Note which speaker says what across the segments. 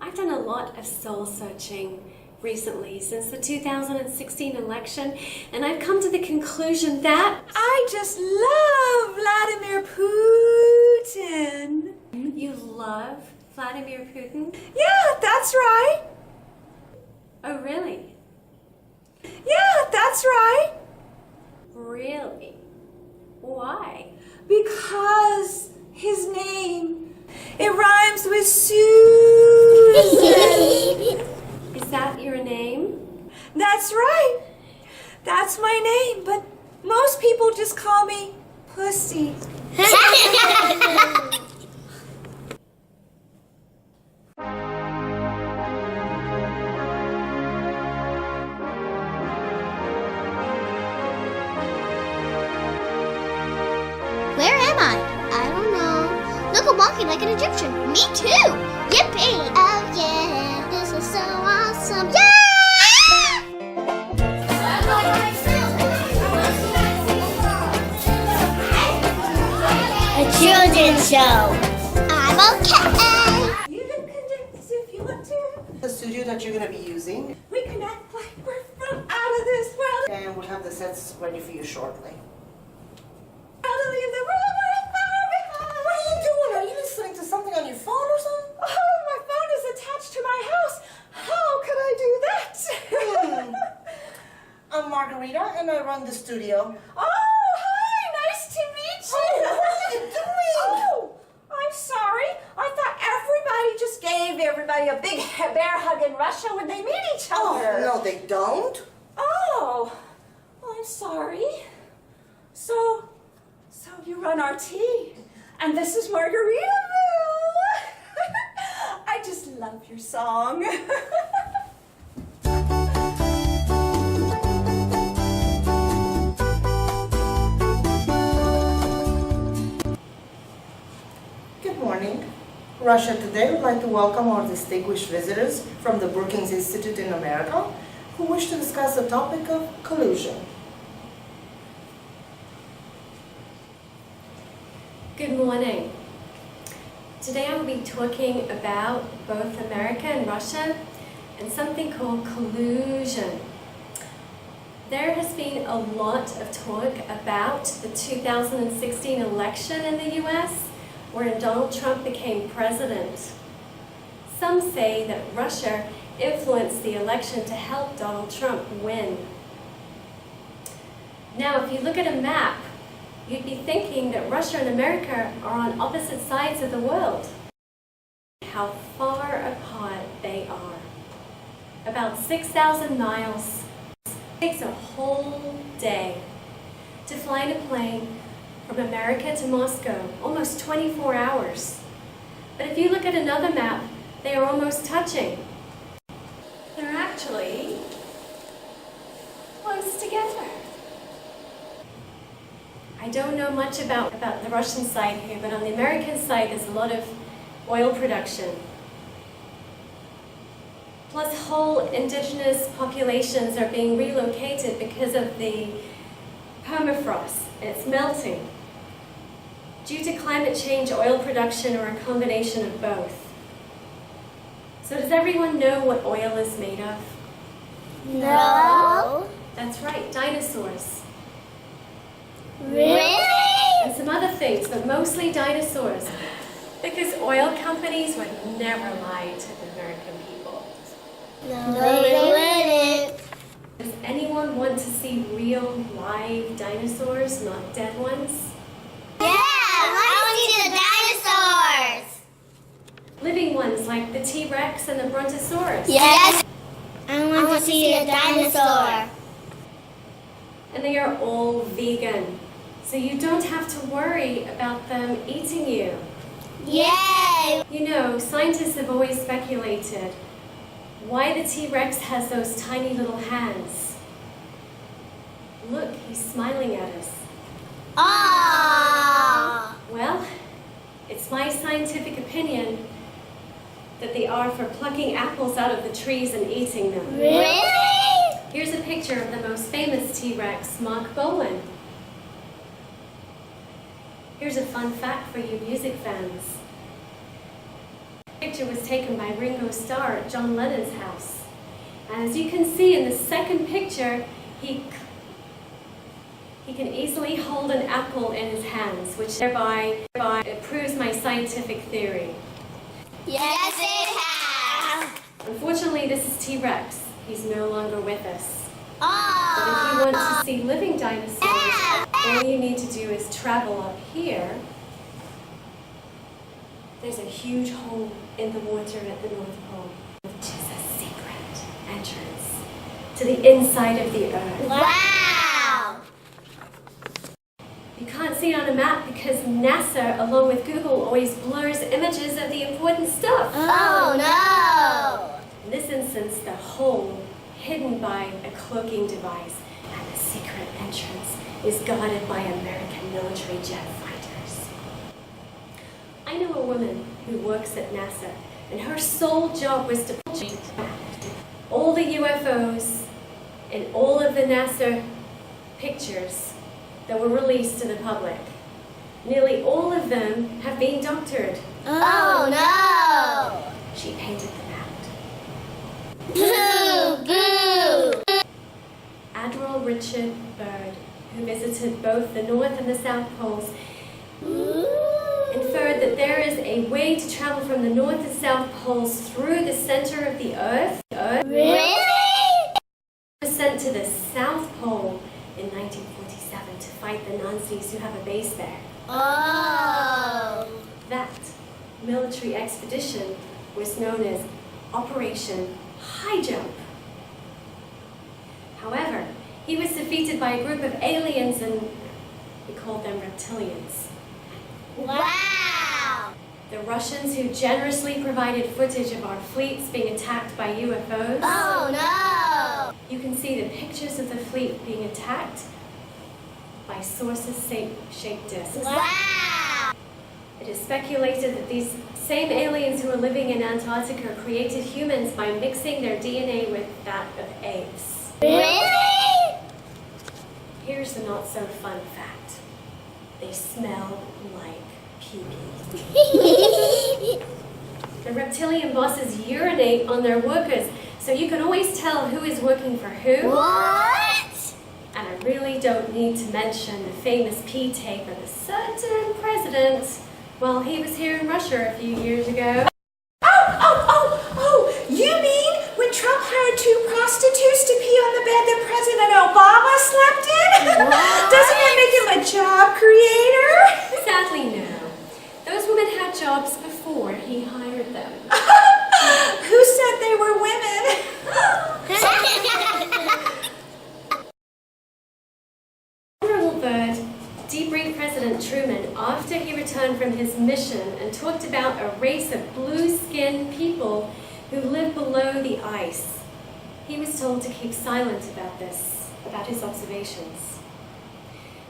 Speaker 1: I've done a lot of soul searching recently since the 2016 election, and I've come to the conclusion that
Speaker 2: I just love Vladimir Putin.
Speaker 1: you love Vladimir Putin?
Speaker 2: Yeah, that's right.
Speaker 1: Oh, really?
Speaker 2: Yeah, that's right.
Speaker 1: Really? Why?
Speaker 2: Because his name, it rhymes with Susan.
Speaker 1: Is that your name?
Speaker 2: That's right. That's my name, but most people just call me Pussy.
Speaker 3: Where am I? I don't know. Look, I'm walking like an Egyptian. Me too. Yippee! Oh yeah, this is so awesome. Yeah! A children's show. I'm okay.
Speaker 2: You can connect if you want to.
Speaker 4: The studio that you're going to be using,
Speaker 2: We connect like we're from out of this world.
Speaker 4: and we'll have the sets ready for you shortly.
Speaker 2: Out of the world we're far behind.
Speaker 4: What are you doing? Are you listening to something on your phone or something?
Speaker 2: Oh, my phone is attached to my house. How could I do that?
Speaker 4: I'm Margarita, and I run the studio.
Speaker 2: Oh, hi. Nice to meet you.
Speaker 4: Oh, what are you doing?
Speaker 2: Oh, I'm sorry. I thought everybody just gave everybody a big bear hug in Russia when they meet each
Speaker 4: Oh,
Speaker 2: other.
Speaker 4: no, they don't.
Speaker 2: Oh, I'm sorry. So you run RT, and this is Margaritaville. I just love your song.
Speaker 4: Good morning. Russia Today would like to welcome our distinguished visitors from the Brookings Institute in America who wish to discuss the topic of collusion.
Speaker 1: Good morning. Today I will be talking about both America and Russia and something called collusion. There has been a lot of talk about the 2016 election in the US, where Donald Trump became president. Some say that Russia influenced the election to help Donald Trump win. Now, if you look at a map, you'd be thinking that Russia and America are on opposite sides of the world. How far apart they are. About 6,000 miles. It takes a whole day to fly in a plane from America to Moscow, almost 24 hours. But if you look at another map, they are almost touching. They're actually close together. I don't know much about the Russian side here, but on the American side there's a lot of oil production. Plus whole indigenous populations are being relocated because of the permafrost. It's melting. Due to climate change, oil production, or a combination of both. So does everyone know what oil is made of?
Speaker 3: No.
Speaker 1: That's right, dinosaurs.
Speaker 3: Really?
Speaker 1: And some other things, but mostly dinosaurs. Because oil companies would never lie to the American people.
Speaker 3: No, they wouldn't.
Speaker 1: Does anyone want to see real live dinosaurs, not dead ones?
Speaker 3: Yeah, I want to see the dinosaurs.
Speaker 1: Living ones like the T-Rex and the Brontosaurus.
Speaker 3: Yes. I want to see a dinosaur.
Speaker 1: And they are all vegan. So you don't have to worry about them eating you.
Speaker 3: Yay!
Speaker 1: You know, scientists have always speculated why the T-Rex has those tiny little hands. Look, he's smiling at us.
Speaker 3: Aww.
Speaker 1: Well, it's my scientific opinion that they are for plucking apples out of the trees and eating them.
Speaker 3: Really?
Speaker 1: Here's a picture of the most famous T-Rex, Mark Bolan. Here's a fun fact for you music fans. picture was taken by Ringo Starr at John Lennon's house. And as you can see in the second picture, he can easily hold an apple in his hands, which thereby proves my scientific theory.
Speaker 3: Yes, it has.
Speaker 1: Unfortunately, this is T-Rex. He's no longer with us.
Speaker 3: Oh.
Speaker 1: But if you want to see living dinosaurs, all you need to do is travel up here. There's a huge hole in the water at the North Pole, which is a secret entrance to the inside of the Earth.
Speaker 3: Wow.
Speaker 1: You can't see it on a map because NASA, along with Google, always blurs images of the important stuff.
Speaker 3: Oh no.
Speaker 1: In this instance, the hole hidden by a cloaking device and the secret entrance is guarded by American military jet fighters. I know a woman who works at NASA, and her sole job was to project all the UFOs and all of the NASA pictures that were released to the public. Nearly all of them have been doctored.
Speaker 3: Oh no.
Speaker 1: She painted them out.
Speaker 3: Boo, boo.
Speaker 1: Admiral Richard Byrd, who visited both the North and the South Poles, inferred that there is a way to travel from the North and South Poles through the center of the Earth.
Speaker 3: Really?
Speaker 1: Was sent to the South Pole in 1947 to fight the Nazis who have a base there.
Speaker 3: Oh.
Speaker 1: That military expedition was known as Operation High Jump. However, he was defeated by a group of aliens, and we called them reptilians.
Speaker 3: Wow.
Speaker 1: The Russians, who generously provided footage of our fleets being attacked by UFOs.
Speaker 3: Oh no.
Speaker 1: You can see the pictures of the fleet being attacked by sources-shaped discs.
Speaker 3: Wow.
Speaker 1: It is speculated that these same aliens who are living in Antarctica created humans by mixing their DNA with that of apes.
Speaker 3: Really?
Speaker 1: Here's the not-so-fun fact. They smell like pee-pee. The reptilian bosses urinate on their workers, so you can always tell who is working for who.
Speaker 3: What?
Speaker 1: And I really don't need to mention the famous pee tape of a certain president while he was here in Russia a few years ago.
Speaker 2: Oh, you mean when Trump hired 2 prostitutes to pee on the bed that President Obama slept in? Doesn't that make him a job creator?
Speaker 1: Sadly, no. Those women had jobs before he hired them.
Speaker 2: Who said they were women?
Speaker 1: Admiral Byrd debriefed President Truman after he returned from his mission and talked about a race of blue-skinned people who live below the ice. He was told to keep silent about this, about his observations.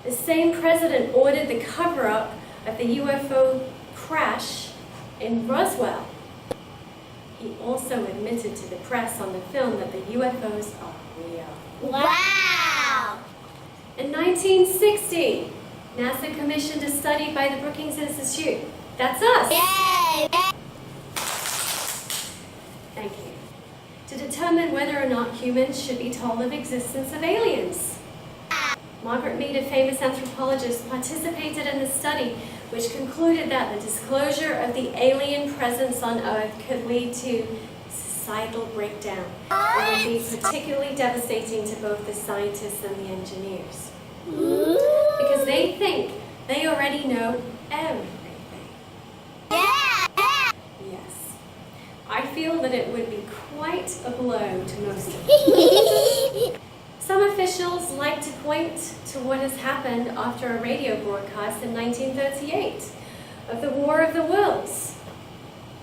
Speaker 1: The same president ordered the cover-up of the UFO crash in Roswell. He also admitted to the press on the film that the UFOs are real.
Speaker 3: Wow.
Speaker 1: In 1960, NASA commissioned a study by the Brookings Institute. That's us.
Speaker 3: Yay.
Speaker 1: Thank you. To determine whether or not humans should be told of existence of aliens. Margaret Mead, a famous anthropologist, participated in the study, which concluded that the disclosure of the alien presence on Earth could lead to societal breakdown and would be particularly devastating to both the scientists and the engineers. Because they think they already know everything. Yes. I feel that it would be quite a blow to most of them. Some officials like to point to what has happened after a radio broadcast in 1938 of the War of the Worlds.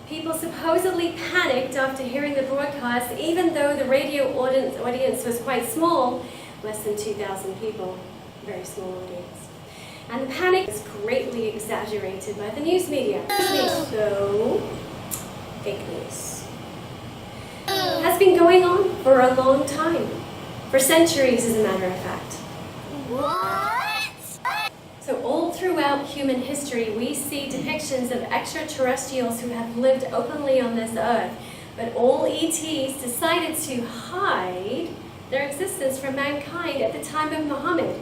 Speaker 1: People supposedly panicked after hearing the broadcast, even though the radio audience was quite small, less than 2,000 people, very small audience. And the panic was greatly exaggerated by the news media. So, fake news. It has been going on for a long time. For centuries, as a matter of fact.
Speaker 3: What?
Speaker 1: So all throughout human history, we see depictions of extraterrestrials who have lived openly on this earth, but all ETs decided to hide their existence from mankind at the time of Muhammad.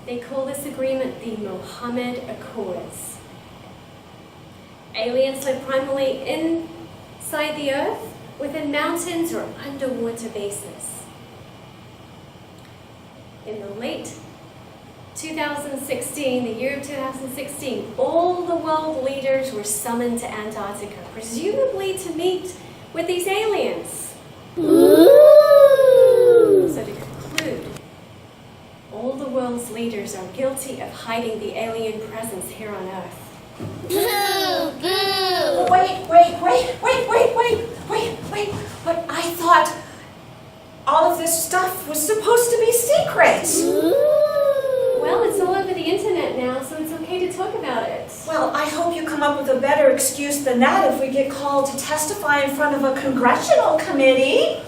Speaker 1: They call this agreement the Muhammad Accords. Aliens live primarily inside the earth, within mountains or underwater bases. In the late 2016, the year of 2016, all the world leaders were summoned to Antarctica, presumably to meet with these aliens. So to conclude, all the world's leaders are guilty of hiding the alien presence here on Earth.
Speaker 2: Wait. But I thought all of this stuff was supposed to be secret.
Speaker 1: Well, it's all over the internet now, so it's okay to talk about it.
Speaker 2: Well, I hope you come up with a better excuse than that if we get called to testify in front of a congressional committee.